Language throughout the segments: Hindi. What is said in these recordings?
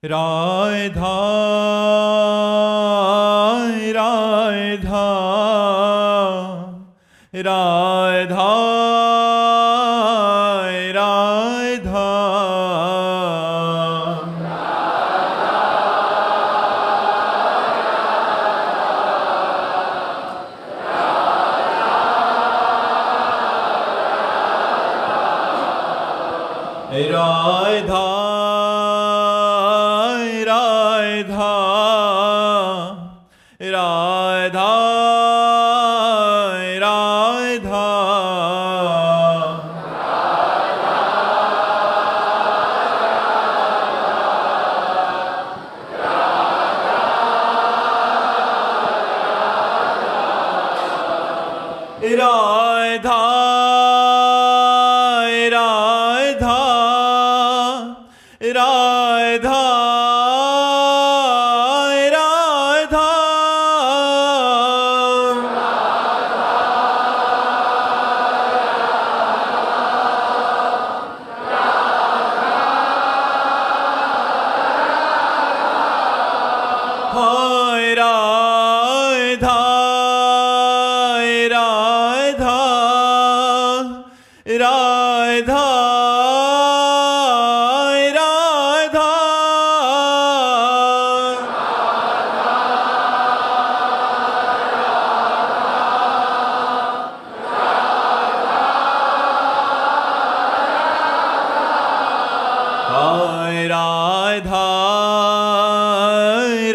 राधा राधा राधा राधा राधा राधा राधा राधा राधा राधा राधा राधा हाय राधा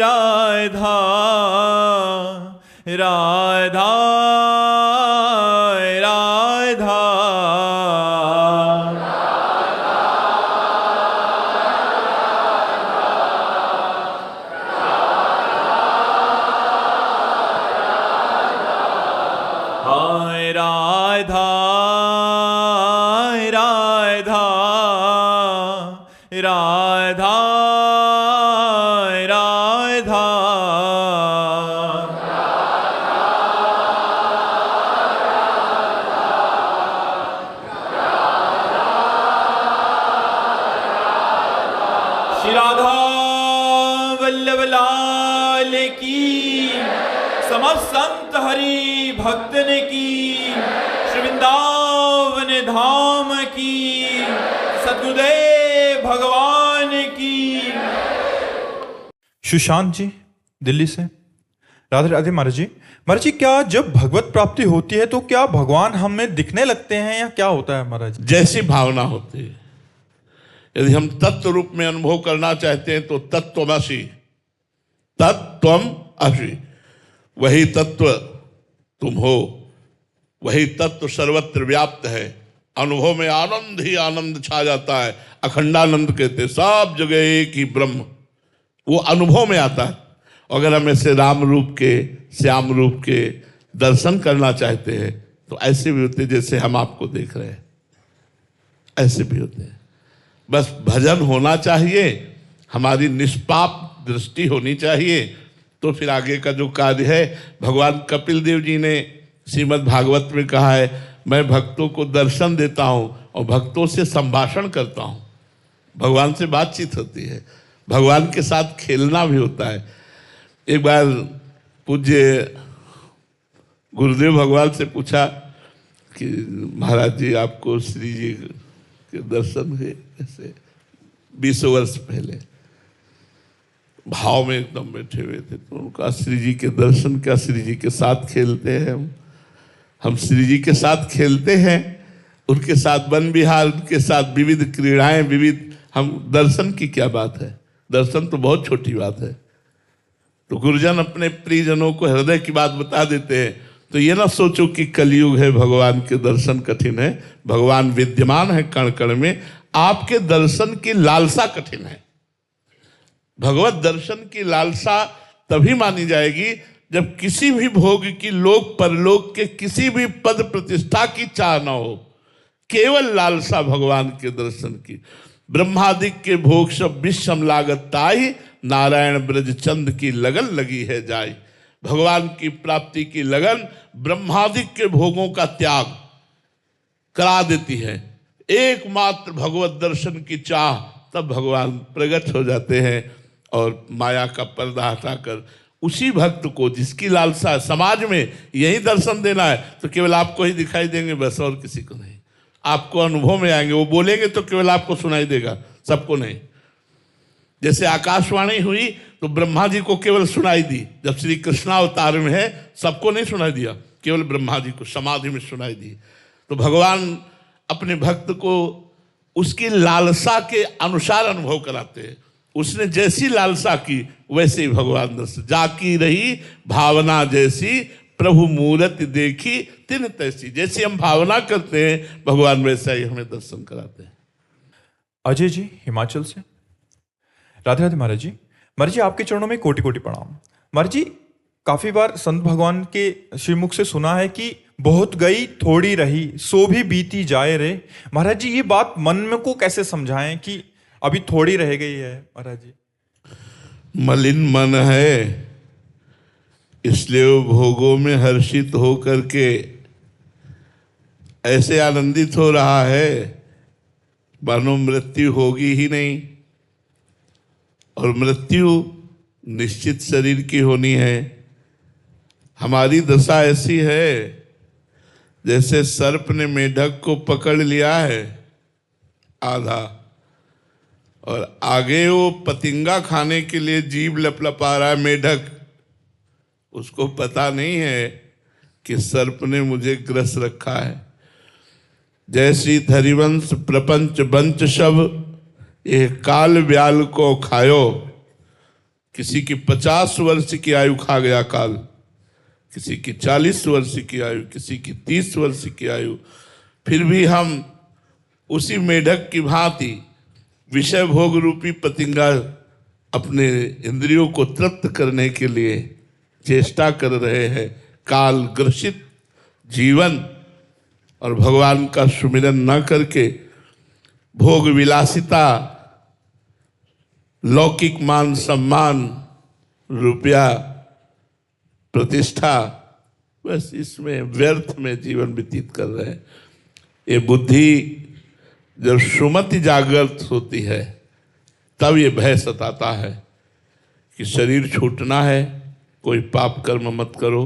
राधा राधा राधा हाय राधा राधा राधा राधा हाय राधा राधा राधा राधा श्री राधा वल्लभ लाल की, समस्त संत हरि भक्तन की, श्री वृंदावन धाम की, सद्गुरुदेव भगवान की। सुशांत जी दिल्ली से। राधे राधे महाराज जी। महाराज जी, क्या जब भगवत प्राप्ति होती है तो क्या भगवान हमें दिखने लगते हैं या क्या होता है महाराज? जैसी भावना होती है। यदि हम तत्व रूप में अनुभव करना चाहते हैं तो तत्त्वमसि, तत्त्वम असि, वही तत्व तुम हो, वही तत्व सर्वत्र व्याप्त है। अनुभव में आनंद ही आनंद छा जाता है। अखंडानंद कहते, सब जगह एक ही ब्रह्म, वो अनुभव में आता है। अगर हम ऐसे राम रूप के, श्याम रूप के दर्शन करना चाहते हैं तो ऐसे भी होते जैसे हम आपको देख रहे हैं, ऐसे भी होते हैं। बस भजन होना चाहिए, हमारी निष्पाप दृष्टि होनी चाहिए, तो फिर आगे का जो कार्य है। भगवान कपिल देव जी ने श्रीमद् भागवत में कहा है, मैं भक्तों को दर्शन देता हूँ और भक्तों से संभाषण करता हूँ। भगवान से बातचीत होती है, भगवान के साथ खेलना भी होता है। एक बार पूज्य गुरुदेव भगवान से पूछा कि महाराज जी, आपको श्री जी के दर्शन हुए ऐसे 20 वर्ष पहले, भाव में एकदम बैठे हुए थे। तो उनका श्री जी के दर्शन क्या, श्री जी के साथ खेलते हैं हम श्री जी के साथ खेलते हैं, उनके साथ वन विहार, उनके साथ विविध क्रीड़ाएं, विविध, हम दर्शन की क्या बात है? दर्शन तो बहुत छोटी बात है। तो गुरुजन अपने प्रियजनों को हृदय की बात बता देते हैं। तो ये ना सोचो कि कलयुग है, भगवान के दर्शन कठिन है। भगवान विद्यमान है कण कण में, आपके दर्शन की लालसा कठिन है। भगवत दर्शन की लालसा तभी मानी जाएगी जब किसी भी भोग की, लोक परलोक के किसी भी पद प्रतिष्ठा की चाह न हो, केवल लालसा भगवान के दर्शन की। ब्रह्मादिक के भोग सब विषम लागत ताई, नारायण ब्रज चंद की लगन लगी है जाई। भगवान की प्राप्ति की लगन ब्रह्मादिक के भोगों का त्याग करा देती है। एकमात्र भगवत दर्शन की चाह तब भगवान प्रकट हो जाते हैं और माया का पर्दा हटाकर उसी भक्त को जिसकी लालसा समाज में यही दर्शन देना है तो केवल आपको ही दिखाई देंगे, बस और किसी को नहीं। आपको अनुभव में आएंगे, वो बोलेंगे तो केवल आपको सुनाई देगा, सबको नहीं। जैसे आकाशवाणी हुई तो ब्रह्मा जी को केवल सुनाई दी, जब श्री कृष्णावतार में है सबको नहीं सुनाई दिया, केवल ब्रह्मा जी को समाधि में सुनाई दी। तो भगवान अपने भक्त को उसकी लालसा के अनुसार अनुभव कराते हैं। उसने जैसी लालसा की वैसे ही भगवान दर्शन, जाकी रही भावना जैसी प्रभु मूरति देखी तिन तैसी। जैसी हम भावना करते हैं भगवान वैसा ही हमें दर्शन कराते हैं। अजय जी हिमाचल से। राधे राधे महाराज जी। महाराज जी आपके चरणों में कोटि कोटि प्रणाम। महाराज जी काफी बार संत भगवान के श्रीमुख से सुना है कि बहुत गई थोड़ी रही सो भी बीती जाए रे। महाराज जी ये बात मन में को कैसे समझाएं कि अभी थोड़ी रह गई है। महाराज जी मलिन मन है इसलिए वो भोगों में हर्षित हो करके ऐसे आनंदित हो रहा है मानो मृत्यु होगी ही नहीं, और मृत्यु निश्चित शरीर की होनी है। हमारी दशा ऐसी है जैसे सर्प ने मेढक को पकड़ लिया है आधा, और आगे वो पतिंगा खाने के लिए जीभ लपलपा रहा है मेढक, उसको पता नहीं है कि सर्प ने मुझे ग्रस रखा है। जैसी धरिवंश प्रपंच बंच सब ये काल व्याल को खायो। किसी की 50 वर्ष की आयु खा गया काल, किसी की 40 वर्ष की आयु, किसी की 30 वर्ष की आयु। फिर भी हम उसी मेढक की भांति विषय भोग रूपी पतिंगा अपने इंद्रियों को तृप्त करने के लिए चेष्टा कर रहे हैं। काल ग्रसित जीवन और भगवान का सुमिरन न करके भोग विलासिता, लौकिक मान सम्मान, रुपया, प्रतिष्ठा, बस इसमें व्यर्थ में जीवन व्यतीत कर रहे हैं। ये बुद्धि जब सुमति जागृत होती है तब ये भय सताता है कि शरीर छूटना है। कोई पाप कर्म मत करो,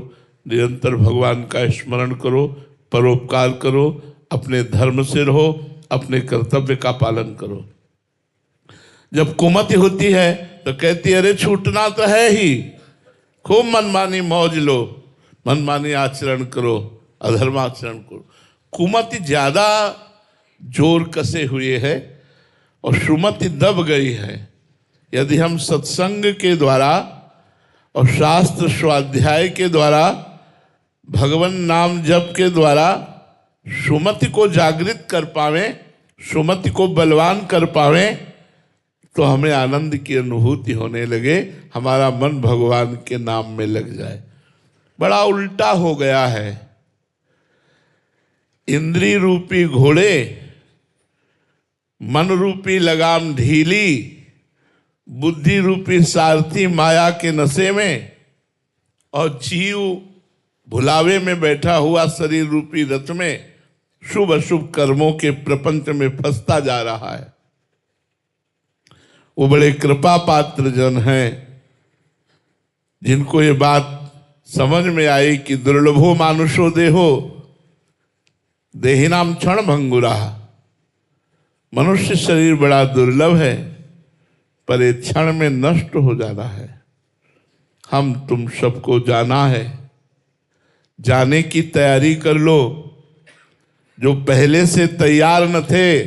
निरंतर भगवान का स्मरण करो, परोपकार करो, अपने धर्म से रहो, अपने कर्तव्य का पालन करो। जब कुमति होती है तो कहती है अरे छूटना तो है ही, खूब मनमानी मौज लो, मनमानी आचरण करो, अधर्माचरण करो। कुमति ज्यादा जोर कसे हुए है और सुमति दब गई है। यदि हम सत्संग के द्वारा और शास्त्र स्वाध्याय के द्वारा, भगवान नाम जप के द्वारा सुमति को जागृत कर पावे, सुमति को बलवान कर पावे, तो हमें आनंद की अनुभूति होने लगे, हमारा मन भगवान के नाम में लग जाए। बड़ा उल्टा हो गया है। इंद्रिय रूपी घोड़े, मन रूपी लगाम ढीली, बुद्धि रूपी सारथी माया के नशे में, और जीव भुलावे में बैठा हुआ शरीर रूपी रथ में शुभ अशुभ कर्मों के प्रपंच में फंसता जा रहा है। वो बड़े कृपा पात्र जन हैं जिनको ये बात समझ में आई कि दुर्लभो मानुषो देहो देहिनाम क्षण भंगुरा। मनुष्य शरीर बड़ा दुर्लभ है पर ये क्षण में नष्ट हो जाना है। हम तुम सबको जाना है, जाने की तैयारी कर लो। जो पहले से तैयार न थे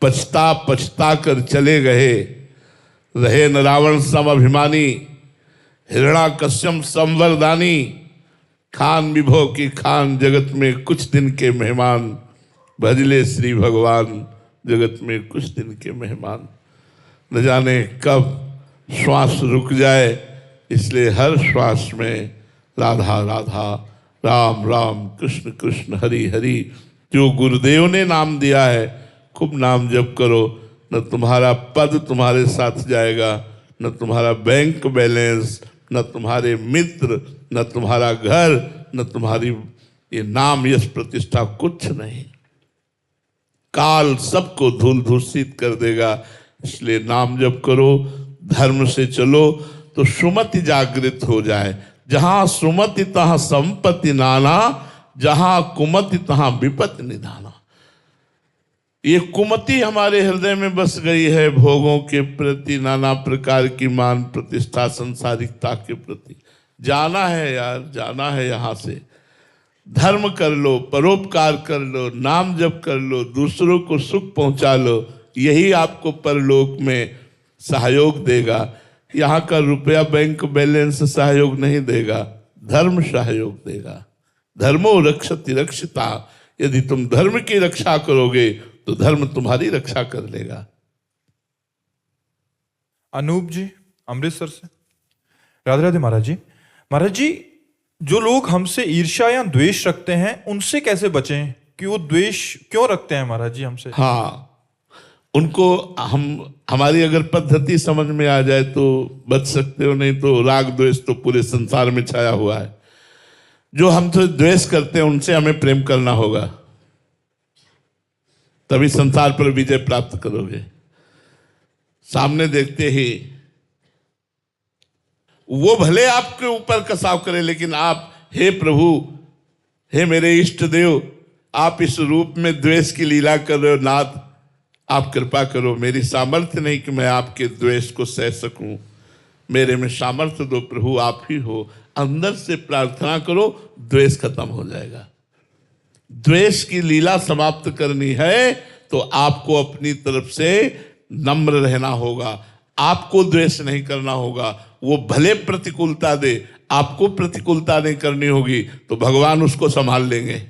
पछता पछता कर चले गए। रहे न रावण सम अभिमानी, हिरणाकश्यप संवरदानी। खान विभो की खान, जगत में कुछ दिन के मेहमान। भजले श्री भगवान, जगत में कुछ दिन के मेहमान। न जाने कब श्वास रुक जाए, इसलिए हर श्वास में राधा राधा, राम राम, कृष्ण कृष्ण, हरि हरि। जो गुरुदेव ने नाम दिया है खूब नाम जप करो। न तुम्हारा पद तुम्हारे साथ जाएगा, न तुम्हारा बैंक बैलेंस, न तुम्हारे मित्र, न तुम्हारा घर, न तुम्हारी ये नाम यश प्रतिष्ठा, कुछ नहीं। काल सबको धूल धूसित कर देगा। इसलिए नाम जप करो, धर्म से चलो तो सुमति जागृत हो जाए। जहां सुमति तहां संपत्ति नाना, जहां कुमति तहां विपत्ति निधाना। ये कुमति हमारे हृदय में बस गई है, भोगों के प्रति, नाना प्रकार की मान प्रतिष्ठा संसारिकता के प्रति। जाना है यार, जाना है यहाँ से। धर्म कर लो, परोपकार कर लो, नाम जप कर लो, दूसरों को सुख पहुंचा लो, यही आपको परलोक में सहयोग देगा। यहाँ का रुपया बैंक बैलेंस सहयोग नहीं देगा, धर्म सहयोग देगा। धर्मो रक्षति रक्षिता, यदि तुम धर्म की रक्षा करोगे तो धर्म तुम्हारी रक्षा कर लेगा। अनूप जी अमृतसर से। राधे राधे महाराज जी। महाराज जी, जो लोग हमसे ईर्ष्या या द्वेष रखते हैं उनसे कैसे बचें? कि वो द्वेष क्यों रखते हैं महाराज जी हमसे? हाँ, उनको हमारी अगर पद्धति समझ में आ जाए तो बच सकते हो, नहीं तो राग द्वेष तो पूरे संसार में छाया हुआ है। जो हमसे द्वेष करते हैं उनसे हमें प्रेम करना होगा, तभी संसार पर विजय प्राप्त करोगे। सामने देखते ही वो भले आपके ऊपर कसाव करे, लेकिन आप, हे प्रभु, हे मेरे इष्ट देव, आप इस रूप में द्वेष की लीला कर रहे हो नाथ, आप कृपा करो। मेरी सामर्थ्य नहीं कि मैं आपके द्वेष को सह सकूं, मेरे में सामर्थ्य दो प्रभु, आप ही हो। अंदर से प्रार्थना करो, द्वेष खत्म हो जाएगा। द्वेष की लीला समाप्त करनी है तो आपको अपनी तरफ से नम्र रहना होगा, आपको द्वेष नहीं करना होगा। वो भले प्रतिकूलता दे, आपको प्रतिकूलता नहीं करनी होगी, तो भगवान उसको संभाल लेंगे।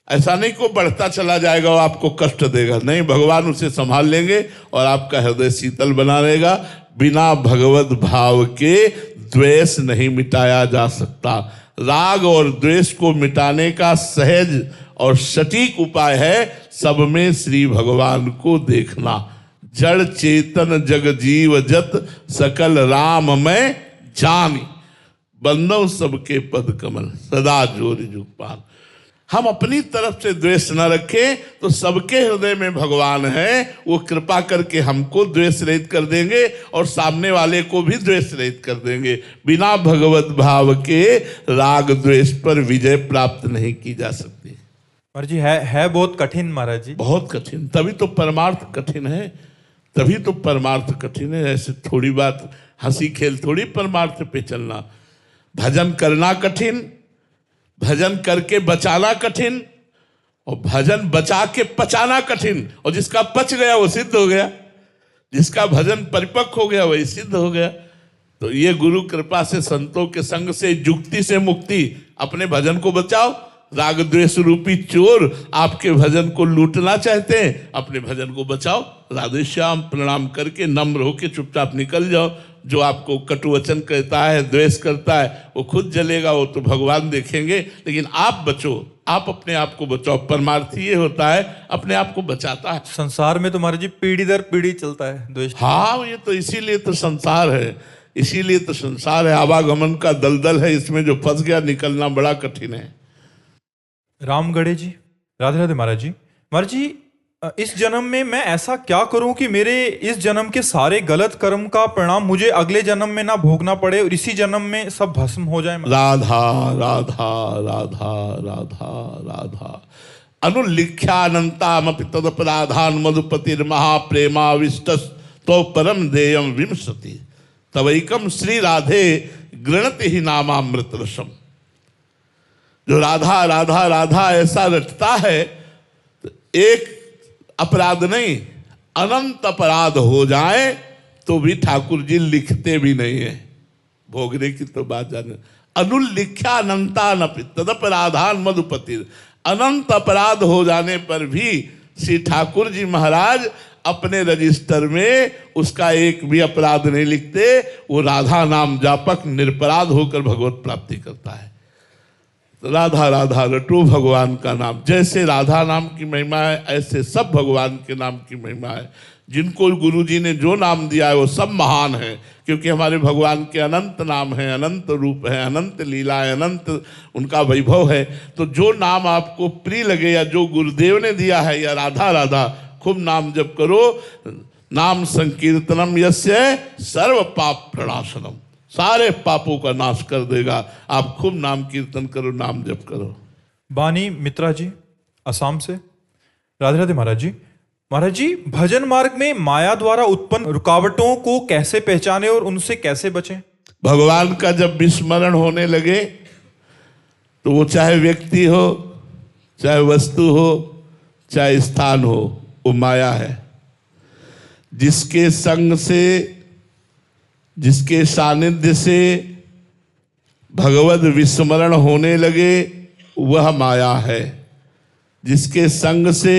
ऐसा नहीं को बढ़ता चला जाएगा और आपको कष्ट देगा, नहीं, भगवान उसे संभाल लेंगे और आपका हृदय शीतल बना रहेगा। बिना भगवत भाव के द्वेष नहीं मिटाया जा सकता। राग और द्वेष को मिटाने का सहज और सटीक उपाय है सब में श्री भगवान को देखना। जड़ चेतन जग जीव जत सकल राम में जानी, बंदो सबके पद कमल सदा जोरि जुग पान। हम अपनी तरफ से द्वेष न रखें तो सबके हृदय में भगवान है, वो कृपा करके हमको द्वेष रहित कर देंगे और सामने वाले को भी द्वेष रहित कर देंगे। बिना भगवत भाव के राग द्वेष पर विजय प्राप्त नहीं की जा सकती। महाराज जी है बहुत कठिन महाराज जी, बहुत कठिन, तभी तो परमार्थ कठिन है, तभी तो परमार्थ कठिन है। ऐसे थोड़ी बात, हंसी खेल थोड़ी परमार्थ पे चलना। भजन करना कठिन, भजन करके बचाना कठिन, और भजन बचा के पचाना कठिन। और जिसका पच गया वो सिद्ध हो गया, जिसका भजन परिपक्व हो गया वही सिद्ध हो गया। तो ये गुरु कृपा से, संतों के संग से, युक्ति से मुक्ति। अपने भजन को बचाओ। राग द्वेष रूपी चोर आपके भजन को लूटना चाहते हैं, अपने भजन को बचाओ। राधे श्याम प्रणाम करके नम्र होके चुपचाप निकल जाओ। जो आपको कटुवचन कहता है, द्वेष करता है, वो खुद जलेगा, वो तो भगवान देखेंगे। लेकिन आप बचो, आप अपने आप को बचाओ। परमार्थी ये होता है, अपने आप को बचाता है। संसार में तो महाराज जी पीढ़ी दर पीढ़ी चलता है द्वेष। हाँ, ये तो इसीलिए तो संसार है, इसीलिए तो संसार है। आवागमन का दलदल है, इसमें जो फंस गया निकलना बड़ा कठिन है। रामगढ़े जी। राधे राधे महाराज जी। महाराज जी, इस जन्म में मैं ऐसा क्या करूं कि मेरे इस जन्म के सारे गलत कर्म का परिणाम मुझे अगले जन्म में ना भोगना पड़े और इसी जन्म में सब भस्म हो जाए? राधा राधा राधा राधा राधा अनुलिख्यानंतामपि तदपराधान मधुपतिर्महाप्रेमाविष्ट तो परम देयम विमसति तवैकम श्री राधे गृणति ही नामामृत रसम। जो राधा राधा राधा ऐसा रटता है, तो एक अपराध नहीं, अनंत अपराध हो जाए तो भी ठाकुर जी लिखते भी नहीं है। भोगने की तो बात जाने। अनुलिख्यानंतानपि तदपराधान मधुपति, अनंत अपराध हो जाने पर भी श्री ठाकुर जी महाराज अपने रजिस्टर में उसका एक भी अपराध नहीं लिखते। वो राधा नाम जापक निरपराध होकर भगवत प्राप्ति करता है। राधा राधा रटो भगवान का नाम। जैसे राधा नाम की महिमा है, ऐसे सब भगवान के नाम की महिमा है। जिनको गुरु जी ने जो नाम दिया है वो सब महान है, क्योंकि हमारे भगवान के अनंत नाम है, अनंत रूप है, अनंत लीला है, अनंत उनका वैभव है। तो जो नाम आपको प्रिय लगे या जो गुरुदेव ने दिया है, या राधा राधा खूब नाम जप करो। नाम संकीर्तनम यस्य सर्व पाप प्रणाशनम, सारे पापों का नाश कर देगा। आप खूब नाम कीर्तन करो, नाम जप करो। बानी मित्रा जी असम से, राधे राधे महाराज जी। महाराज जी, भजन मार्ग में माया द्वारा उत्पन्न रुकावटों को कैसे पहचाने और उनसे कैसे बचें? भगवान का जब विस्मरण होने लगे तो वो चाहे व्यक्ति हो, चाहे वस्तु हो, चाहे स्थान हो, वो माया है। जिसके संग से, जिसके सानिध्य से भगवद विस्मरण होने लगे वह माया है। जिसके संग से,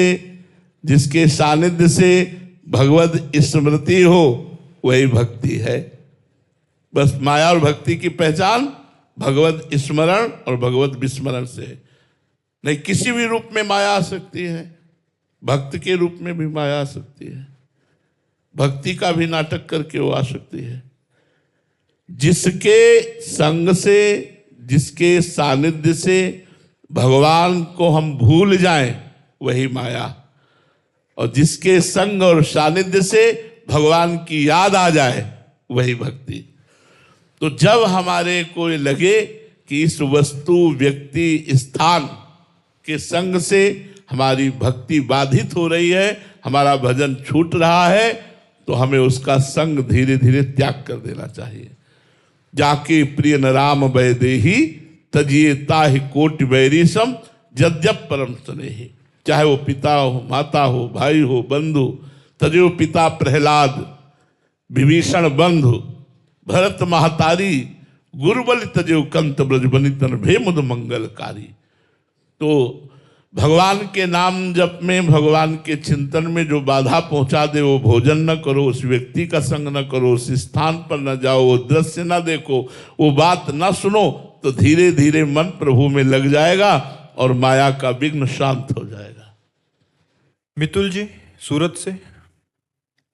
जिसके सानिध्य से भगवद स्मृति हो वही भक्ति है। बस माया और भक्ति की पहचान भगवद स्मरण और भगवद विस्मरण से है। नहीं, किसी भी रूप में माया आ सकती है, भक्त के रूप में भी माया आ सकती है, भक्ति का भी नाटक करके वो आ सकती है। जिसके संग से, जिसके सानिध्य से भगवान को हम भूल जाएं वही माया, और जिसके संग और सानिध्य से भगवान की याद आ जाए वही भक्ति। तो जब हमारे को लगे कि इस वस्तु, व्यक्ति, स्थान के संग से हमारी भक्ति बाधित हो रही है, हमारा भजन छूट रहा है, तो हमें उसका संग धीरे धीरे त्याग कर देना चाहिए। जाके प्रिय न राम वैदेही तजिए ताहि कोटि वैरीसम यद्यप परम स्नेही। चाहे वो पिता हो, माता हो, भाई हो, बंधु, तजो पिता प्रहलाद, विभीषण बंधु, भरत महतारी, गुरुबल तजो कंत ब्रजबनि तन भेमुद मंगलकारी। तो भगवान के नाम जप में, भगवान के चिंतन में जो बाधा पहुंचा दे, वो भोजन न करो, उस व्यक्ति का संग न करो, उस स्थान पर न जाओ, वो दृश्य न देखो, वो बात न सुनो, तो धीरे धीरे मन प्रभु में लग जाएगा और माया का विघ्न शांत हो जाएगा। मितुल जी सूरत से,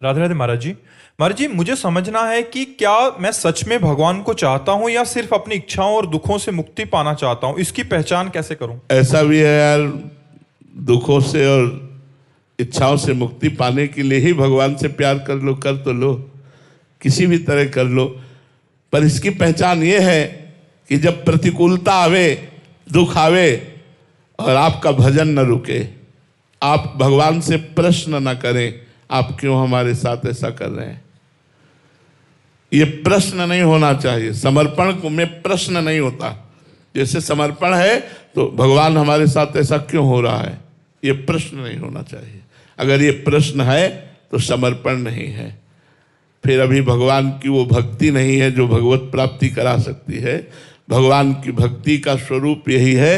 राधे राधे महाराज जी। महाराज जी, मुझे समझना है कि क्या मैं सच में भगवान को चाहता हूं या सिर्फ अपनी इच्छाओं और दुखों से मुक्ति पाना चाहता हूं? इसकी पहचान कैसे करूं? ऐसा भी है यार, दुखों से और इच्छाओं से मुक्ति पाने के लिए ही भगवान से प्यार कर लो, कर तो लो, किसी भी तरह कर लो। पर इसकी पहचान ये है कि जब प्रतिकूलता आवे, दुख आवे और आपका भजन न रुके, आप भगवान से प्रश्न न करें, आप क्यों हमारे साथ ऐसा कर रहे हैं। ये प्रश्न नहीं होना चाहिए। समर्पण में प्रश्न नहीं होता। जैसे समर्पण है तो भगवान हमारे साथ ऐसा क्यों हो रहा है, ये प्रश्न नहीं होना चाहिए। अगर ये प्रश्न है तो समर्पण नहीं है, फिर अभी भगवान की वो भक्ति नहीं है जो भगवत प्राप्ति करा सकती है। भगवान की भक्ति का स्वरूप यही है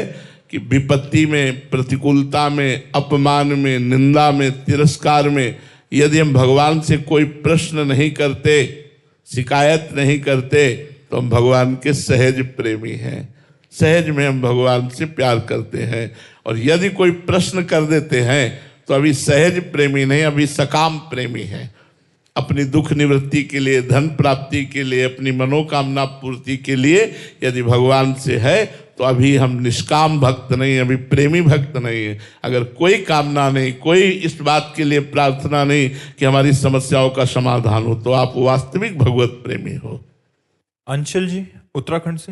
कि विपत्ति में, प्रतिकूलता में, अपमान में, निंदा में, तिरस्कार में यदि हम भगवान से कोई प्रश्न नहीं करते, शिकायत नहीं करते, तो हम भगवान के सहज प्रेमी हैं। सहज में हम भगवान से प्यार करते हैं। और यदि कोई प्रश्न कर देते हैं तो अभी सहज प्रेमी नहीं, अभी सकाम प्रेमी हैं। अपनी दुख निवृत्ति के लिए, धन प्राप्ति के लिए, अपनी मनोकामना पूर्ति के लिए यदि भगवान से है तो अभी हम निष्काम भक्त नहीं, अभी प्रेमी भक्त नहीं है। अगर कोई कामना नहीं, कोई इस बात के लिए प्रार्थना नहीं कि हमारी समस्याओं का समाधान हो, तो आप वास्तविक भगवत प्रेमी हो। अंशल जी उत्तराखंड से,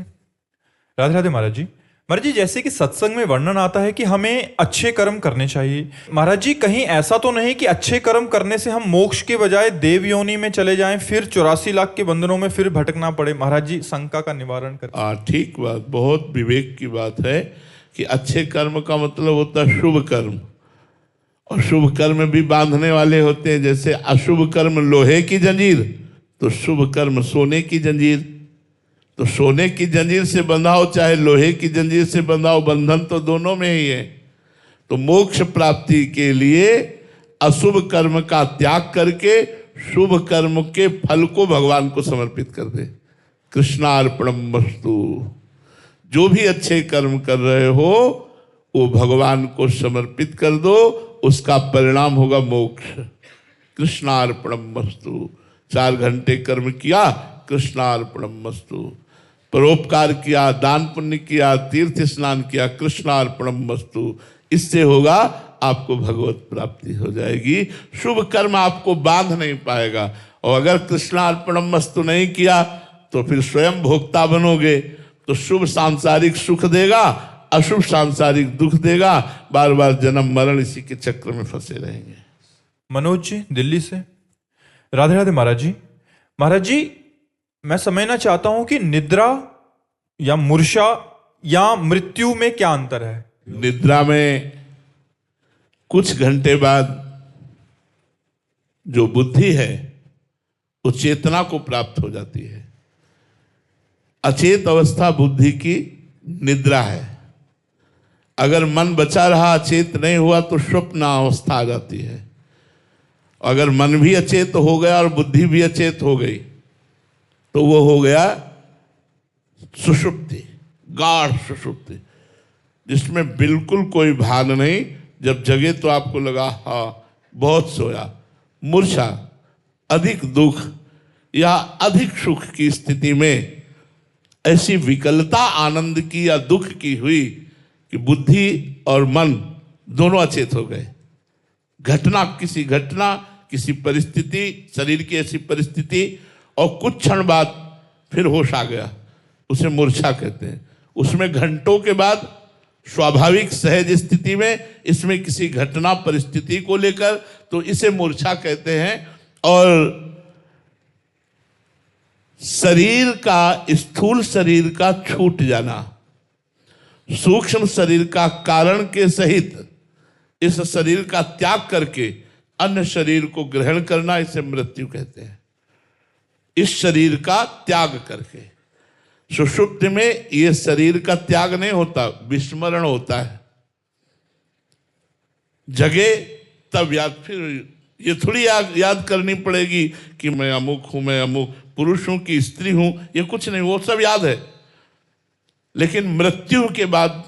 राधे राधे महाराज जी। महाराज जी, जैसे कि सत्संग में वर्णन आता है कि हमें अच्छे कर्म करने चाहिए, महाराज जी कहीं ऐसा तो नहीं कि अच्छे कर्म करने से हम मोक्ष के बजाय देव योनि में चले जाएं, फिर 84 लाख के बंधनों में फिर भटकना पड़े? महाराज जी शंका का निवारण करें। ठीक बात, बहुत विवेक की बात है कि अच्छे कर्म का मतलब होता है शुभ कर्म, और शुभ कर्म भी बांधने वाले होते हैं। जैसे अशुभ कर्म लोहे की जंजीर, तो शुभ कर्म सोने की जंजीर। तो सोने की जंजीर से बंधाओ चाहे लोहे की जंजीर से बंधाओ, बंधन तो दोनों में ही है। तो मोक्ष प्राप्ति के लिए अशुभ कर्म का त्याग करके शुभ कर्म के फल को भगवान को समर्पित कर दे। कृष्णार्पणमस्तु। जो भी अच्छे कर्म कर रहे हो वो भगवान को समर्पित कर दो, उसका परिणाम होगा मोक्ष। कृष्णार्पणमस्तु। 4 घंटे कर्म किया, कृष्णार्पणमस्तु। परोपकार किया, दान पुण्य किया, तीर्थ स्नान किया, कृष्णार्पणमस्तु। इससे होगा आपको भगवत प्राप्ति हो जाएगी। शुभ कर्म आपको बांध नहीं पाएगा, और अगर कृष्णार्पणमस्तु नहीं किया तो फिर स्वयं भोक्ता बनोगे, तो शुभ सांसारिक सुख देगा, अशुभ सांसारिक दुख देगा, बार बार जन्म मरण इसी के चक्र में फंसे रहेंगे। मनोज जी दिल्ली से। राधे राधे महाराज जी। महाराज जी, मैं समझना चाहता हूं कि निद्रा या मूर्छा या मृत्यु में क्या अंतर है? निद्रा में कुछ घंटे बाद जो बुद्धि है वो चेतना को प्राप्त हो जाती है। अचेत अवस्था बुद्धि की निद्रा है। अगर मन बचा रहा, अचेत नहीं हुआ, तो स्वप्न अवस्था आ जाती है। अगर मन भी अचेत हो गया और बुद्धि भी अचेत हो गई तो वो हो गया सुषुप्ति, गाढ़ सुषुप्ति, जिसमें बिल्कुल कोई भान नहीं। जब जगे तो आपको लगा हाँ बहुत सोया। मूर्छा, अधिक दुख या अधिक सुख की स्थिति में ऐसी विकलता आनंद की या दुख की हुई कि बुद्धि और मन दोनों अचेत हो गए। किसी परिस्थिति, शरीर की ऐसी परिस्थिति, और कुछ क्षण बाद फिर होश आ गया, उसे मूर्छा कहते हैं। उसमें घंटों के बाद स्वाभाविक सहज स्थिति में, इसमें किसी घटना परिस्थिति को लेकर, तो इसे मूर्छा कहते हैं। और शरीर का, स्थूल शरीर का छूट जाना, सूक्ष्म शरीर का कारण के सहित इस शरीर का त्याग करके अन्य शरीर को ग्रहण करना, इसे मृत्यु कहते हैं। इस शरीर का त्याग करके। सुषुप्ति में ये शरीर का त्याग नहीं होता, विस्मरण होता है। जगे तब याद, फिर ये थोड़ी याद करनी पड़ेगी कि मैं अमुक हूं, मैं अमुक पुरुष हूं कि स्त्री हूं, ये कुछ नहीं, वो सब याद है। लेकिन मृत्यु के बाद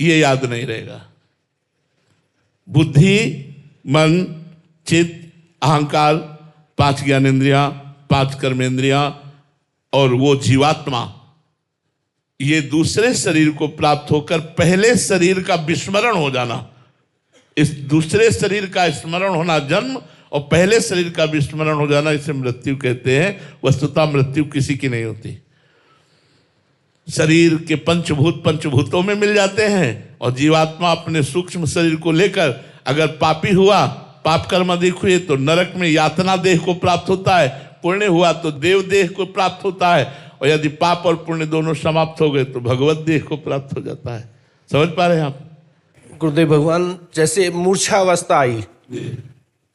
ये याद नहीं रहेगा। बुद्धि, मन, चित्त, अहंकार, 5 ज्ञानेंद्रियां, 5 कर्मेंद्रियां और वो जीवात्मा, ये दूसरे शरीर को प्राप्त होकर पहले शरीर का विस्मरण हो जाना, इस दूसरे शरीर का स्मरण होना जन्म, और पहले शरीर का विस्मरण हो जाना, इसे मृत्यु कहते हैं। वस्तुतः मृत्यु किसी की नहीं होती। शरीर के पंचभूतों में मिल जाते हैं, और जीवात्मा अपने सूक्ष्म शरीर को लेकर अगर पापी हुआ, पाप कर्म अधिक हुए तो नरक में यातना देह को प्राप्त होता है, पुण्य हुआ तो देव देह को प्राप्त होता है, और यदि पाप और पुण्य दोनों समाप्त हो गए तो भगवत देह को प्राप्त हो जाता है। समझ पा रहे हैं आप? गुरुदेव भगवान, जैसे मूर्छा अवस्था आई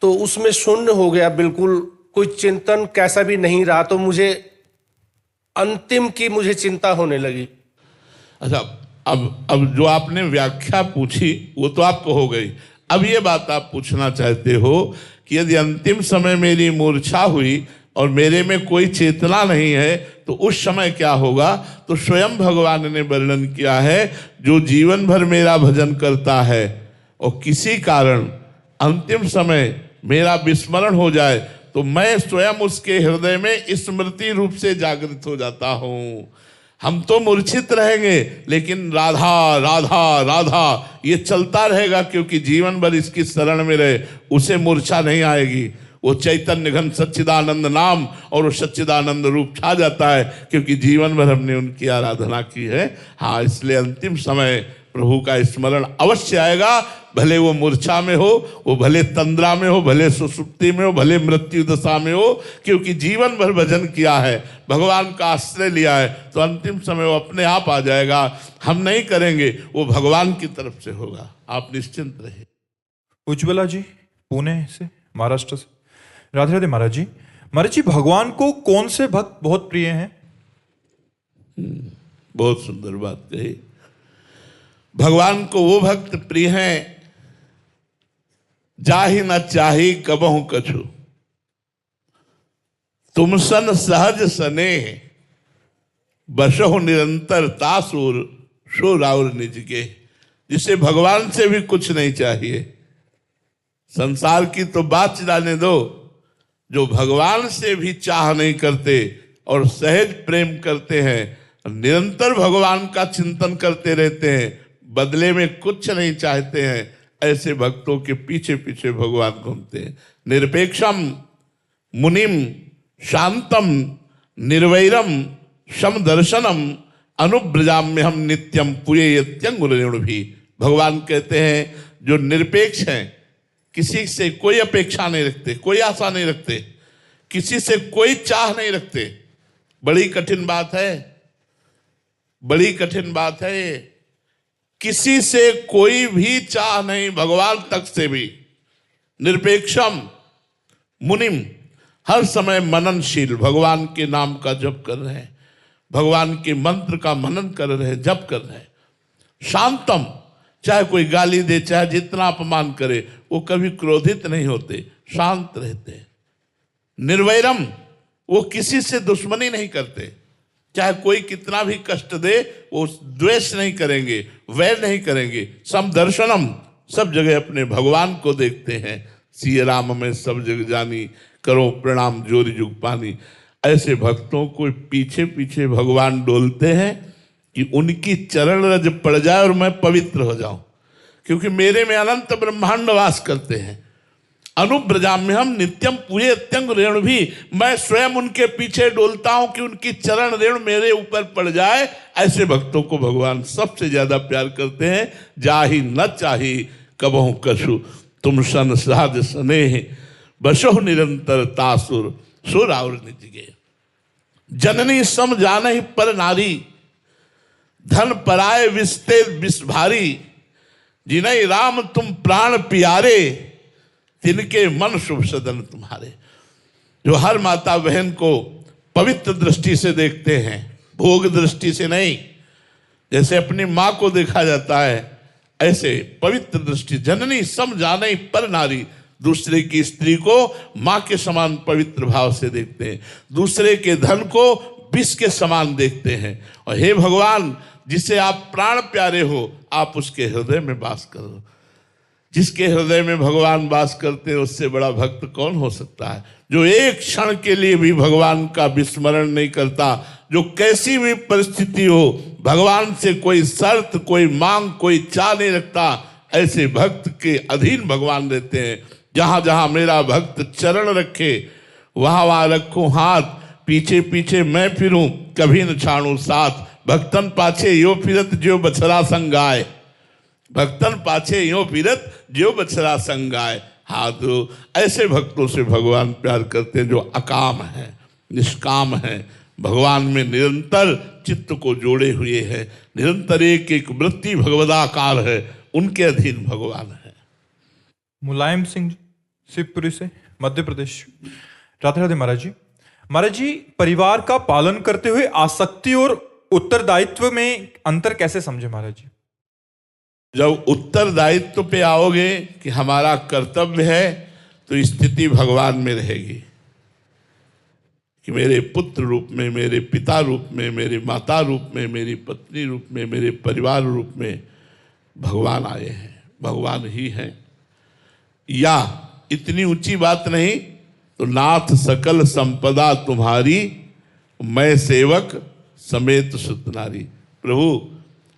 तो उसमें शून्य हो गया, बिल्कुल कोई चिंतन कैसा भी नहीं रहा, तो मुझे अंतिम की मुझे चिंता होने लगी। अच्छा, अब जो आपने व्याख्या पूछी वो तो आपको हो गई। अब ये बात आप पूछना चाहते हो कि यदि अंतिम समय मेरी मूर्छा हुई और मेरे में कोई चेतना नहीं है तो उस समय क्या होगा? तो स्वयं भगवान ने वर्णन किया है, जो जीवन भर मेरा भजन करता है और किसी कारण अंतिम समय मेरा विस्मरण हो जाए तो मैं स्वयं उसके हृदय में स्मृति रूप से जागृत हो जाता हूँ। हम तो मूर्छित रहेंगे, लेकिन राधा राधा राधा ये चलता रहेगा, क्योंकि जीवन भर इसकी शरण में रहे, उसे मूर्छा नहीं आएगी। वो चैतन्य घन सच्चिदानंद नाम और वो सच्चिदानंद रूप छा जाता है, क्योंकि जीवन भर हमने उनकी आराधना की है। हाँ, इसलिए अंतिम समय प्रभु का स्मरण अवश्य आएगा, भले वो मूर्छा में हो, वो भले तंद्रा में हो, भले सुसुप्ति में हो, भले मृत्यु दशा में हो, क्योंकि जीवन भर भजन किया है, भगवान का आश्रय लिया है, तो अंतिम समय वो अपने आप आ जाएगा। हम नहीं करेंगे, वो भगवान की तरफ से होगा, आप निश्चिंत रहिए। उज्ज्वला जी पुणे से, महाराष्ट्र से। राधे राधे महाराज जी। महाराज जी, भगवान को कौन से भक्त बहुत प्रिय हैं? बहुत सुंदर बात कही। भगवान को वो भक्त प्रिय हैं जाहि न चाही कबहु कछु, तुम सन सहज स्नेह, बसहु निरंतर तासुर सो राउर निज के। जिसे भगवान से भी कुछ नहीं चाहिए, संसार की तो बात जाने दो, जो भगवान से भी चाह नहीं करते और सहज प्रेम करते हैं, निरंतर भगवान का चिंतन करते रहते हैं, बदले में कुछ नहीं चाहते हैं, ऐसे भक्तों के पीछे पीछे भगवान घूमते हैं। निरपेक्षम मुनिम शांतम निर्वैरम समदर्शनम अनुब्रजाम्य हम नित्यम पुयत्यंगुरेणु भी। भगवान कहते हैं जो निरपेक्ष हैं, किसी से कोई अपेक्षा नहीं रखते, कोई आशा नहीं रखते, किसी से कोई चाह नहीं रखते। बड़ी कठिन बात है, बड़ी कठिन बात है ये। किसी से कोई भी चाह नहीं, भगवान तक से भी। निरपेक्षम मुनिम, हर समय मननशील, भगवान के नाम का जप कर रहे हैं, भगवान के मंत्र का मनन कर रहे हैं, जप कर रहे हैं। शांतम, चाहे कोई गाली दे, चाहे जितना अपमान करे, वो कभी क्रोधित नहीं होते, शांत रहते हैं। निर्वैरम, वो किसी से दुश्मनी नहीं करते, चाहे कोई कितना भी कष्ट दे वो द्वेष नहीं करेंगे, वैर नहीं करेंगे। समदर्शनम, सब जगह अपने भगवान को देखते हैं। सिय राम में सब जग जानी, करो प्रणाम जोरी जुग पानी। ऐसे भक्तों को पीछे पीछे भगवान डोलते हैं कि उनकी चरण रज पड़ जाए और मैं पवित्र हो जाऊं, क्योंकि मेरे में अनंत ब्रह्मांड वास करते हैं। अनुब्रजाम्य हम नित्यम पूरे अत्यंग रेणु भी, मैं स्वयं उनके पीछे डोलता हूं कि उनकी चरण रेणु मेरे ऊपर पड़ जाए। ऐसे भक्तों को भगवान सबसे ज्यादा प्यार करते हैं। जाहि न चाही कबहु कछु, तुम सन साध स्नेह बसो निरंतर तासुर सुर और निज गे। जननी सम जान पर नारी, धन पराय विस्ते विष भारी। जिनहि राम तुम प्राण प्यारे, तिनके मन शुभ सदन तुम्हारे। जो हर माता बहन को पवित्र दृष्टि से देखते हैं, भोग दृष्टि से नहीं। जैसे अपनी माँ को देखा जाता है, ऐसे पवित्र दृष्टि। जननी सम जाने पर नारी, दूसरे की स्त्री को माँ के समान पवित्र भाव से देखते हैं, दूसरे के धन को विष के समान देखते हैं। और हे भगवान, जिसे आप प्राण प्यारे हो, आप उसके हृदय में वास करो। जिसके हृदय में भगवान वास करते हैं, उससे बड़ा भक्त कौन हो सकता है? जो एक क्षण के लिए भी भगवान का विस्मरण नहीं करता, जो कैसी भी परिस्थिति हो भगवान से कोई शर्त, कोई मांग, कोई चाह नहीं रखता, ऐसे भक्त के अधीन भगवान रहते हैं। जहां जहां मेरा भक्त चरण रखे, वहां वहां रखूं हाथ, पीछे पीछे मैं फिरूं, कभी न छाड़ू साथ। भक्तन पाछे यो फिरत जो बछड़ा संगाय, भक्तन पाछे यो फिरत जो बछड़ा संगाय। हाँ, तो ऐसे भक्तों से भगवान प्यार करते हैं, जो अकाम है, निष्काम है, भगवान में निरंतर चित्त को जोड़े हुए हैं, निरंतर एक एक वृत्ति भगवदाकार है, उनके अधीन भगवान है। मुलायम सिंह जी, शिवपुरी से, मध्य प्रदेश। राधे राधे महाराज जी। महाराज जी, परिवार का पालन करते हुए आसक्ति और उत्तरदायित्व में अंतर कैसे समझे महाराज जी? जब उत्तरदायित्व पे आओगे कि हमारा कर्तव्य है, तो स्थिति भगवान में रहेगी कि मेरे पुत्र रूप में, मेरे पिता रूप में, मेरे माता रूप में, मेरी पत्नी रूप में, मेरे परिवार रूप में भगवान आए हैं, भगवान ही हैं। या इतनी ऊंची बात नहीं तो नाथ सकल संपदा तुम्हारी, मैं सेवक समेत सुतनारी। प्रभु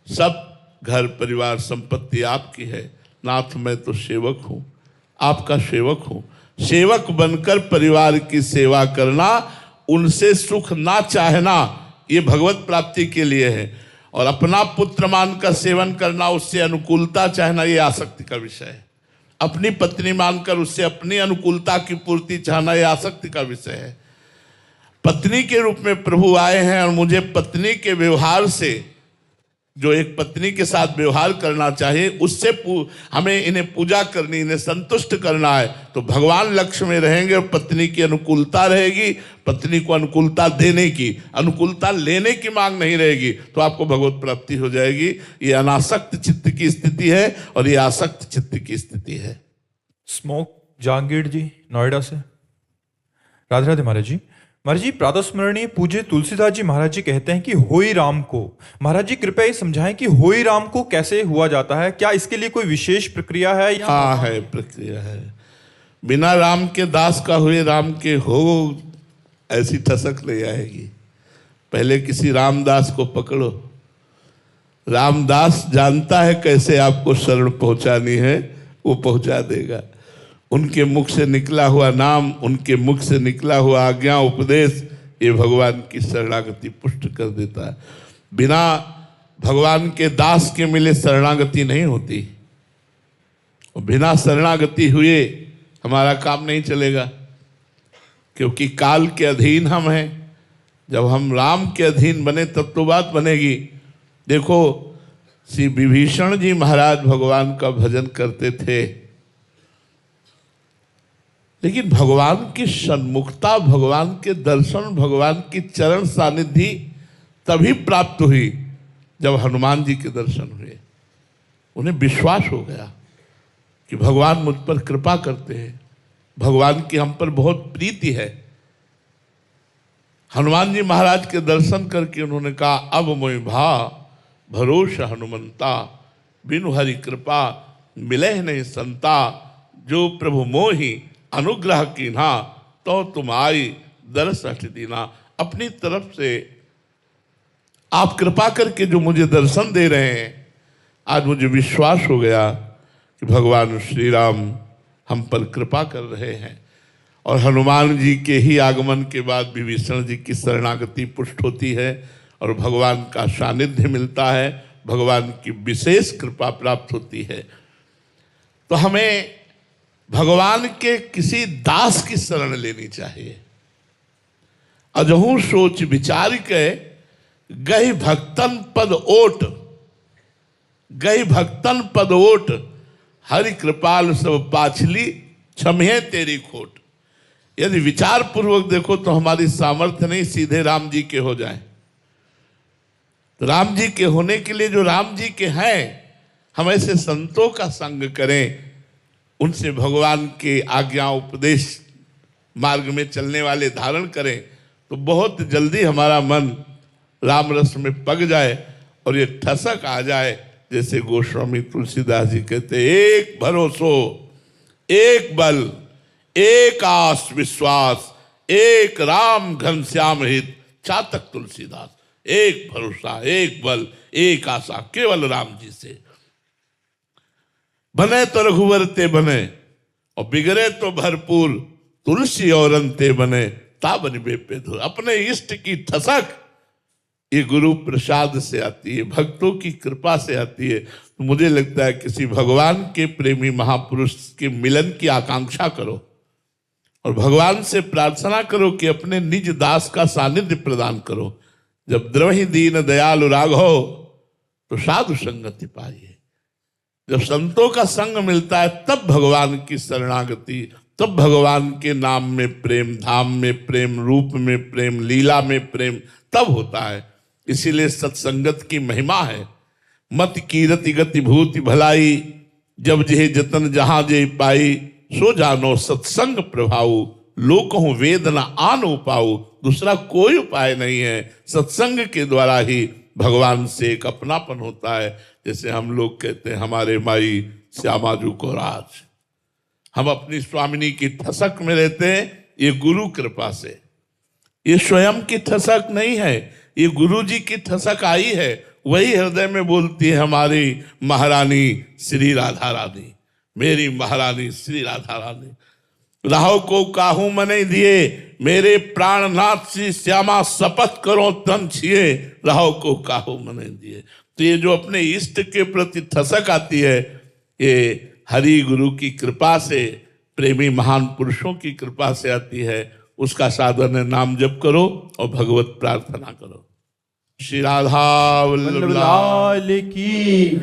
सब घर परिवार संपत्ति आपकी है, नाथ मैं तो सेवक हूं, आपका सेवक हूं। सेवक बनकर परिवार की सेवा करना, उनसे सुख ना चाहना, ये भगवत प्राप्ति के लिए है। और अपना पुत्र मानकर सेवन करना, उससे अनुकूलता चाहना, ये आसक्ति का विषय है। अपनी पत्नी मानकर उससे अपनी अनुकूलता की पूर्ति चाहना, ये आसक्ति का विषय है। पत्नी के रूप में प्रभु आए हैं और मुझे पत्नी के व्यवहार से, जो एक पत्नी के साथ व्यवहार करना चाहिए, उससे हमें इन्हें पूजा करनी, इन्हें संतुष्ट करना है, तो भगवान लक्ष्य में रहेंगे और पत्नी की अनुकूलता रहेगी। पत्नी को अनुकूलता देने की, अनुकूलता लेने की मांग नहीं रहेगी, तो आपको भगवत प्राप्ति हो जाएगी। ये अनासक्त चित्त की स्थिति है और ये आसक्त चित्त की स्थिति है। स्मोक जहांगीर जी, नोएडा से। राधे राधे महाराज जी। महाराज जी, प्रातः स्मरणीय पूज्य तुलसीदास जी महाराज जी कहते हैं कि होई राम को, महाराज जी कृपया ये समझाएं कि होई राम को कैसे हुआ जाता है? क्या इसके लिए कोई विशेष प्रक्रिया है या? हाँ है, प्रक्रिया है। बिना राम के दास का हुए राम के हो, ऐसी ठसक नहीं आएगी। पहले किसी रामदास को पकड़ो, रामदास जानता है कैसे आपको शरण पहुंचानी है, वो पहुंचा देगा। उनके मुख से निकला हुआ नाम, उनके मुख से निकला हुआ आज्ञा उपदेश, ये भगवान की शरणागति पुष्ट कर देता है। बिना भगवान के दास के मिले शरणागति नहीं होती, और बिना शरणागति हुए हमारा काम नहीं चलेगा, क्योंकि काल के अधीन हम हैं। जब हम राम के अधीन बने तब तो बात बनेगी। देखो, श्री विभीषण जी महाराज भगवान का भजन करते थे, लेकिन भगवान की सन्मुखता, भगवान के दर्शन, भगवान की चरण सानिध्य तभी प्राप्त हुई जब हनुमान जी के दर्शन हुए। उन्हें विश्वास हो गया कि भगवान मुझ पर कृपा करते हैं, भगवान की हम पर बहुत प्रीति है। हनुमान जी महाराज के दर्शन करके उन्होंने कहा, अब मोहि भा भरोसा हनुमंता, बिनु हरि कृपा मिले नहीं संता, जो प्रभु मोहि अनुग्रह कीन्हा, तो तुम आई दरस हठ दीना। अपनी तरफ से आप कृपा करके जो मुझे दर्शन दे रहे हैं, आज मुझे विश्वास हो गया कि भगवान श्री राम हम पर कृपा कर रहे हैं। और हनुमान जी के ही आगमन के बाद विभीषण जी की शरणागति पुष्ट होती है और भगवान का सानिध्य मिलता है, भगवान की विशेष कृपा प्राप्त होती है। तो हमें भगवान के किसी दास की शरण लेनी चाहिए। अजहू सोच विचार के गई भक्तन पद ओट, गई भक्तन पद ओट, हरि कृपाल सब पाछली, क्षमे तेरी खोट। यदि विचार पूर्वक देखो तो हमारी सामर्थ्य नहीं सीधे राम जी के हो जाए। तो राम जी के होने के लिए जो राम जी के हैं, हम ऐसे संतों का संग करें, उनसे भगवान के आज्ञा उपदेश मार्ग में चलने वाले धारण करें, तो बहुत जल्दी हमारा मन राम रस में पग जाए और ये ठसक आ जाए। जैसे गोस्वामी तुलसीदास जी कहते, एक भरोसो एक बल, एक आस विश्वास, एक राम घनश्याम हित, चातक तुलसीदास। एक भरोसा, एक बल, एक आशा, केवल राम जी से। बने तो रघुवर ते बने, और बिगड़े तो भरपूर, तुलसी और अंते बने, ताबन बेपे धुर। अपने इष्ट की ठसक ये गुरु प्रसाद से आती है, भक्तों की कृपा से आती है। तो मुझे लगता है किसी भगवान के प्रेमी महापुरुष के मिलन की आकांक्षा करो और भगवान से प्रार्थना करो कि अपने निज दास का सानिध्य प्रदान करो। जब द्रवहि दीन दयालु राघव, तो साधु संगति पाइए। जब संतों का संग मिलता है तब भगवान की शरणागति, तब भगवान के नाम में प्रेम, धाम में प्रेम, रूप में प्रेम, लीला में प्रेम तब होता है। इसीलिए सत्संगत की महिमा है। मत कीरति गति भूति भलाई, जब जेह जतन जहां जे पाई, सो जानो सत्संग प्रभाऊ, लोकहु वेद न आन उपाऊ। दूसरा कोई उपाय नहीं है, सत्संग के द्वारा ही भगवान से एक अपनापन होता है। जैसे हम लोग कहते हैं, हमारे माई श्यामाजू को राज, हम अपनी स्वामिनी की ठसक में रहते हैं, ये गुरु कृपा से। ये स्वयं की ठसक नहीं है, ये गुरु जी की ठसक आई है। वही हृदय में बोलती है हमारी महारानी श्री राधा रानी, मेरी महारानी श्री राधा रानी। राहो को काहू मने दिए, मेरे प्राणनाथ श्री श्यामा शपथ करो तन छिए, राहो को काहू मने दिए। तो ये जो अपने इष्ट के प्रति ठसक आती है, ये हरि गुरु की कृपा से, प्रेमी महान पुरुषों की कृपा से आती है। उसका साधन है नाम जप करो और भगवत प्रार्थना करो। श्री राधा वल्लभ लाल की